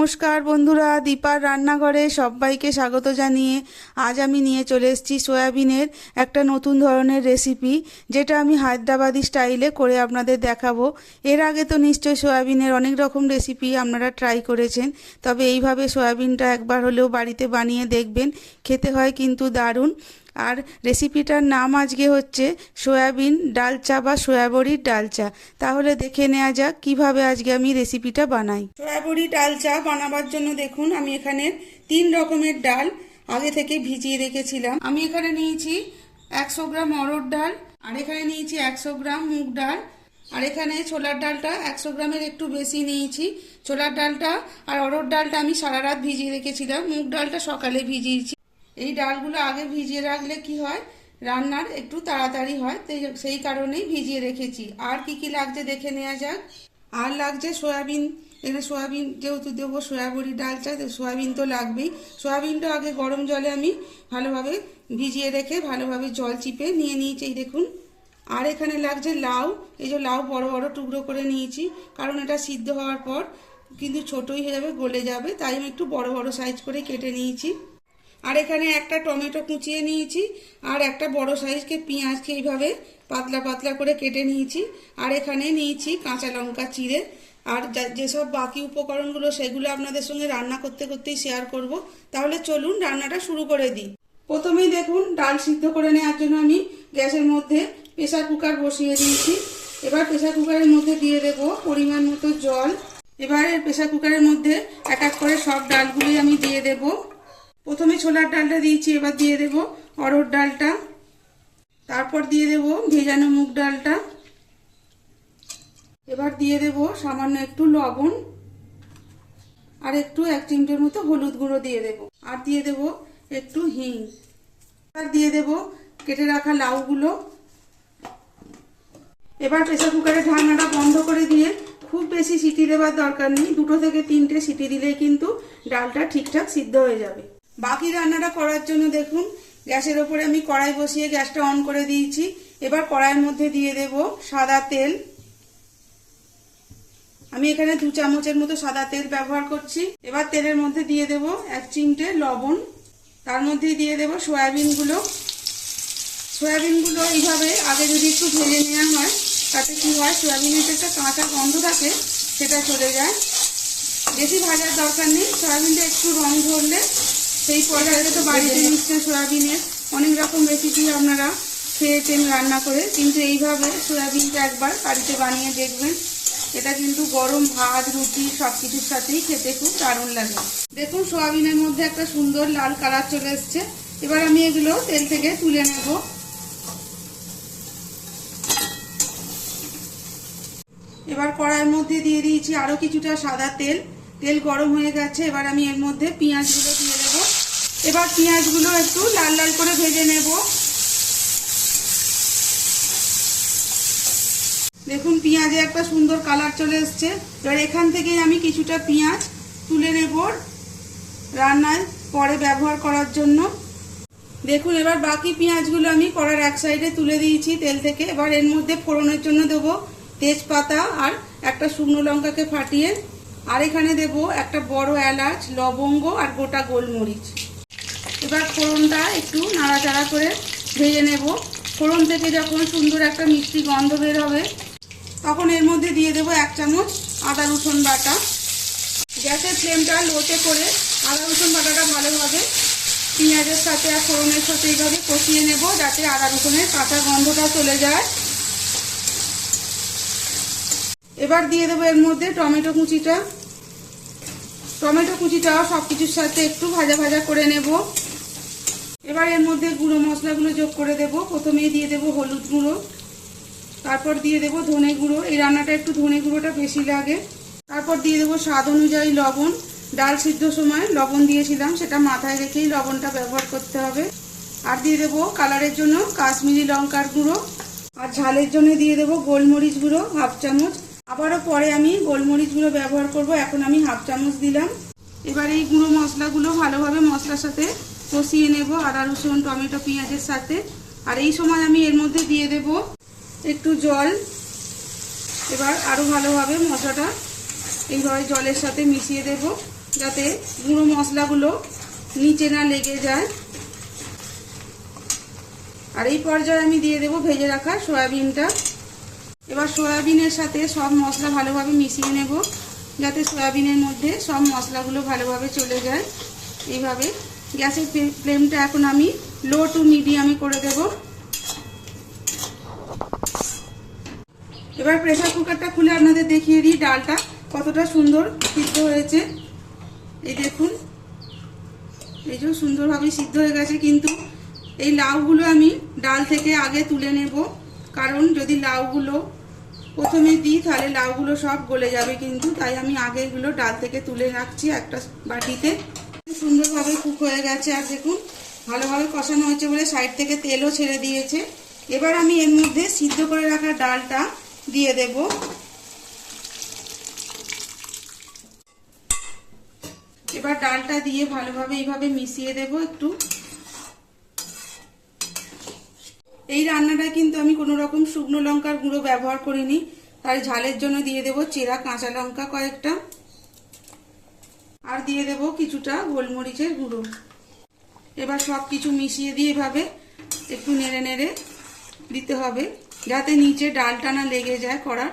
নমস্কার বন্ধুরা, দীপার রান্নাঘরে সবাইকে স্বাগত জানিয়ে আজ আমি নিয়ে চলে এসেছি সয়াবিনের একটা নতুন ধরনের রেসিপি, যেটা আমি হায়দ্রাবাদি স্টাইলে করে আপনাদের দেখাবো। এর আগে তো নিশ্চয়ই সয়াবিনের অনেক রকম রেসিপি আপনারা ট্রাই করেছেন, তবে এইভাবে সয়াবিনটা একবার হলেও বাড়িতে বানিয়ে দেখবেন, খেতে হয় কিন্তু দারুণ। আর রেসিপিটার নাম আজকে হচ্ছে সয়াবিন ডালচা বা সয়াবড়ির ডালচা। তাহলে দেখে নেওয়া যাক কিভাবে আজকে আমি রেসিপিটা বানাই। সয়াবড়ি ডালচা বানাবার জন্য দেখুন, আমি এখানে 3 রকমের ডাল আগে থেকে ভিজিয়ে রেখেছিলাম। আমি এখানে নিয়েছি 100 গ্রাম অড়হর ডাল, আর এখানে নিয়েছি 100 গ্রাম মুগ ডাল, আর এখানে ছোলার ডালটা 100 গ্রামের একটু বেশি নিয়েছি। ছোলার ডালটা আর অড়হর ডালটা আমি সারা রাত ভিজিয়ে রেখেছিলাম, মুগ ডালটা সকালে ভিজিয়েছি। এই ডালগুলো আগে ভিজিয়ে রাখলে কি হয়, রান্নার একটু তাড়াতাড়ি হয়, সেই কারণেই ভিজিয়ে রেখেছি। আর কি কি লাগছে দেখে নেওয়া যাক। আর লাগছে সয়াবিন, এখানে সয়াবিন যেহেতু দেবো সয়াবড়ি ডালচা, সয়াবিন তো লাগবেই। সয়াবিনটা আগে গরম জলে আমি ভালোভাবে ভিজিয়ে রেখে ভালোভাবে জল চিপে নিয়ে নিয়েছি, এই দেখুন। আর এখানে লাগছে লাউ, এই যে লাউ বড় বড় টুকরো করে নিয়েছি, কারণ এটা সিদ্ধ হওয়ার পর কিন্তু ছোটই হয়ে যাবে, গলে যাবে, তাই আমি একটু বড় বড় সাইজ করে কেটে নিয়েছি। আর এখানে একটা টমেটো কুচিয়ে নিয়েছি, আর একটা বড় সাইজকে পেঁয়াজকে এইভাবে পাতলা পাতলা করে কেটে নিয়েছি। আর এখানে নিয়েছি কাঁচা লঙ্কা চিড়ে। আর যেসব বাকি উপকরণগুলো সেগুলো আপনাদের সঙ্গে রান্না করতে করতেই শেয়ার করব। তাহলে চলুন রান্নাটা শুরু করে দিই। প্রথমেই দেখুন, ডাল সিদ্ধ করে নেওয়ার জন্য আমি গ্যাসের মধ্যে প্রেসার কুকার বসিয়ে দিয়েছি। এবার প্রেসার কুকারের মধ্যে দিয়ে দেবো পরিমাণ মতো জল। এবার প্রেসার কুকারের মধ্যে এক এক করে সব ডালগুলি আমি দিয়ে দেবো। প্রথমে ছোলার ডালটা দিয়েছি, এবার দিয়ে দেব অড়হর ডালটা, তারপর দিয়ে দেব ভেজানো মুগ ডালটা, এবার দিয়ে দেব সামান্য একটু লবণ, আর একটু 1 চিমটের মতো হলুদ গুঁড়ো দিয়ে দেব, আর দিয়ে দেব একটু হিং। আর দিয়ে দেব কেটে রাখা লাউগুলো। এবার প্রেসার কুকারের ঢাকনাটা বন্ধ করে দিয়ে খুব বেশি সিটি দেওয়ার দরকার নেই, 2 থেকে 3টে সিটি দিলেই কিন্তু ডালটা ঠিকঠাক সিদ্ধ হয়ে যাবে। বাকি রান্নাটা করার জন্য দেখুন, গ্যাসের ওপরে আমি কড়াই বসিয়ে গ্যাসটা অন করে দিয়েছি। এবার কড়াইয়ের মধ্যে দিয়ে দেব সাদা তেল। আমি এখানে 2 চামচের মতো সাদা তেল ব্যবহার করছি। এবার তেলের মধ্যে দিয়ে দেব 1 চিমটে লবণ, তার মধ্যে দিয়ে দেব সয়াবিনগুলো। সয়াবিনগুলো এইভাবে আগে যদি একটু ভেজে নেওয়া হয়, তাতে কি হয়, সয়াবিনের যে একটা কাঁচা গন্ধ থাকে সেটা চলে যায়। বেশি ভাজার দরকার নেই, সয়াবিনটা একটু রং ধরলে সেই পর্যায়ে তো বাড়িতে নিশ্চয়ই সয়াবিনের অনেক রকম রেসিপি আপনারা খেয়েছেন রান্না করে, কিন্তু এইভাবে সয়াবিনটা একবার বাড়িতে বানিয়ে দেখবেন। এটা কিন্তু গরম ভাত, রুটি সব কিছুর সাথেই খেতে খুব দারুণ লাগে। দেখুন, সয়াবিনের মধ্যে একটা সুন্দর লাল কালার চলে এসছে। এবার আমি এগুলো তেল থেকে তুলে নেব। এবার কড়াইয়ের মধ্যে দিয়ে দিয়েছি আরো কিছুটা সাদা তেল। তেল গরম হয়ে গেছে, এবার আমি এর মধ্যে পেঁয়াজগুলো দিয়ে দেব। এবার পেঁয়াজগুলো একটু লাল লাল করে ভেজে নেব। দেখুন, পেঁয়াজে একটা সুন্দর কালার চলে এসছে। এবার এখান থেকে আমি কিছুটা পেঁয়াজ তুলে নেব রান্নায় পরে ব্যবহার করার জন্য। দেখুন, এবার বাকি পেঁয়াজগুলো আমি কড়ার এক সাইডে তুলে দিয়েছি তেল থেকে। এবার এর মধ্যে ফোড়নের জন্য দেব তেজপাতা আর একটা শুকনো লঙ্কাকে ফাটিয়ে, আর এখানে দেব একটা বড় এলাচ, লবঙ্গ আর গোটা গোলমরিচ। এবার ফোড়নটা একটু নাড়াচাড়া করে ভেজে নেব। ফোড়ন থেকে যখন সুন্দর একটা মিষ্টি গন্ধ বের হবে, তখন এর মধ্যে দিয়ে দেব 1 চামচ আদা রসুন বাটা। গ্যাসের ফ্লেমটা লোতে করে আদা রসুন বাটাটা ভালোভাবে পেঁয়াজের সাথে আর ফোড়নের সাথে এইভাবে কষিয়ে নেব, যাতে আদা রসুনের কাঁচা গন্ধটা চলে যায়। এবার দিয়ে দেবো এর মধ্যে টমেটো কুচিটা। টমেটো কুচিটাও সব কিছুর সাথে একটু ভাজা ভাজা করে নেব। এবার এর মধ্যে গুঁড়ো মশলাগুলো যোগ করে দেব। প্রথমেই দিয়ে দেব হলুদ গুঁড়ো, তারপর দিয়ে দেব ধনে গুঁড়ো। এই রান্নাটা একটু ধনে গুঁড়োটা বেশি লাগে। তারপর দিয়ে দেবো স্বাদ অনুযায়ী লবণ। ডাল সিদ্ধ সময় লবণ দিয়েছিলাম, সেটা মাথায় রেখেই লবণটা ব্যবহার করতে হবে। আর দিয়ে দেবো কালারের জন্য কাশ্মীরি লঙ্কার গুঁড়ো, আর ঝালের জন্য দিয়ে দেবো গোলমরিচ গুঁড়ো 1/2 চামচ। আবারও পরে আমি গোলমরিচ গুঁড়ো ব্যবহার করব, এখন আমি 1/2 চামচ দিলাম। এবার এই গুঁড়ো মশলাগুলো ভালোভাবে মশলার সাথে কষিয়ে নেব, আদা রসুন টমেটো পেঁয়াজের সাথে। আর এই সময় আমি এর মধ্যে দিয়ে দেব একটু জল। এবার আরও ভালোভাবে মশলাটা এইভাবে জলের সাথে মিশিয়ে দেব। যাতে গুঁড়ো মশলাগুলো নিচে না লেগে যায়। আর এই পর্যায়ে আমি দিয়ে দেব ভেজে রাখা সয়াবিনটা। এবার সয়াবিনের সাথে সব মশলা ভালোভাবে মিশিয়ে নেব, যাতে সয়াবিনের মধ্যে সব মশলাগুলো ভালোভাবে চলে যায়। এইভাবে গ্যাসের ফ্লেমটা এখন আমি লো টু মিডিয়ামে করে দেব। এবার প্রেসার কুকারটা খুলে আপনাদের দেখিয়ে দিই ডালটা কতটা সুন্দর সিদ্ধ হয়েছে। এই দেখুন, এই যে সুন্দরভাবে সিদ্ধ হয়ে গেছে। কিন্তু এই লাউগুলো আমি ডাল থেকে আগে তুলে নেব, কারণ যদি লাউগুলো প্রথমে দিই তাহলে লাউগুলো সব গলে যাবে, কিন্তু তাই আমি আগে এগুলো ডাল থেকে তুলে রাখছি একটা বাটিতে। সুন্দরভাবে কুক হয়ে গেছে। আর দেখুন ভালোভাবে কষানো হয়েছে বলে সাইড থেকে তেলও ছেড়ে দিয়েছে। এবার আমি এর মধ্যে সিদ্ধ করে রাখা ডালটা দিয়ে দেব। এবার ডালটা দিয়ে ভালোভাবে এইভাবে মিশিয়ে দেব একটু। এই রান্নাটা কিন্তু আমি কোনো রকম শুকনো লঙ্কার গুঁড়ো ব্যবহার করিনি, তাই ঝালের জন্য দিয়ে দেব চেরা কাঁচা লঙ্কা কয়েকটা, আর দিয়ে দেব কিছুটা গোলমরিচের গুঁড়ো। এবার সব কিছু মিশিয়ে দিয়ে এভাবে একটু নেড়ে নেড়ে দিতে হবে, যাতে নিচে ডালটা না লেগে যায় কড়ার।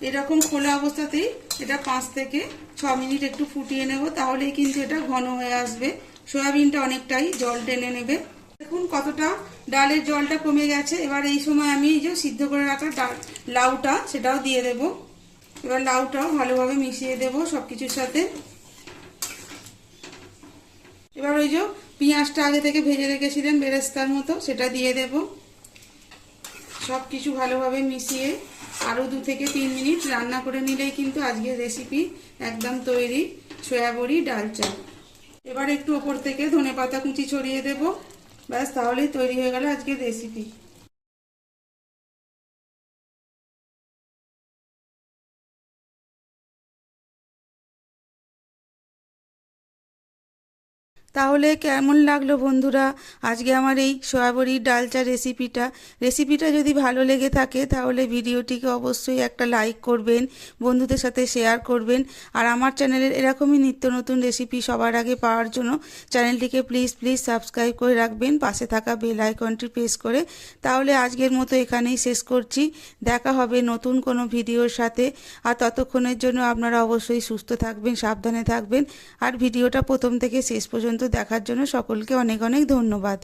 এরকম খোলা অবস্থাতেই এটা 5 থেকে 6 মিনিট একটু ফুটিয়ে নেব, তাহলেই কিন্তু এটা ঘন হয়ে আসবে। সয়াবিনটা অনেকটাই জল টেনে নেবে। দেখুন কতটা ডালের জলটা কমে গেছে। এবার এই সময় আমি এই যে সিদ্ধ করে রাখা লাউটা সেটাও দিয়ে দেব। এবার লাউটাও ভালোভাবে মিশিয়ে দেব সবকিছুর সাথে। এবার ওই যে পেঁয়াজটা আগে থেকে ভেজে রেখেছিলেন বেরেস্তার মতো, সেটা দিয়ে দেব। সব কিছু ভালোভাবে মিশিয়ে আরও 2 থেকে 3 মিনিট রান্না করে নিলেই কিন্তু আজকের রেসিপি একদম তৈরি, সয়াবড়ি ডাল চাল। এবার একটু ওপর থেকে ধনেপাতা কুচি ছড়িয়ে দেব, ব্যাস তাহলেই তৈরি হয়ে গেল আজকের রেসিপি। তাহলে কেমন লাগলো বন্ধুরা আজকে আমার এই সয়াবড়ির ডালচা রেসিপিটা যদি ভালো লেগে থাকে তাহলে ভিডিওটিকে অবশ্যই একটা লাইক করবেন, বন্ধুদের সাথে শেয়ার করবেন। আর আমার চ্যানেলের এরকমই নিত্য নতুন রেসিপি সবার আগে পাওয়ার জন্য চ্যানেলটিকে প্লিজ সাবস্ক্রাইব করে রাখবেন, পাশে থাকা বেল আইকনটি প্রেস করে। তাহলে আজকের মতো এখানেই শেষ করছি, দেখা হবে নতুন কোনো ভিডিওর সাথে। আর ততক্ষণের জন্য আপনারা অবশ্যই সুস্থ থাকবেন, সাবধানে থাকবেন। আর ভিডিওটা প্রথম থেকে শেষ পর্যন্ত দেখার জন্য সকলকে অনেক অনেক ধন্যবাদ।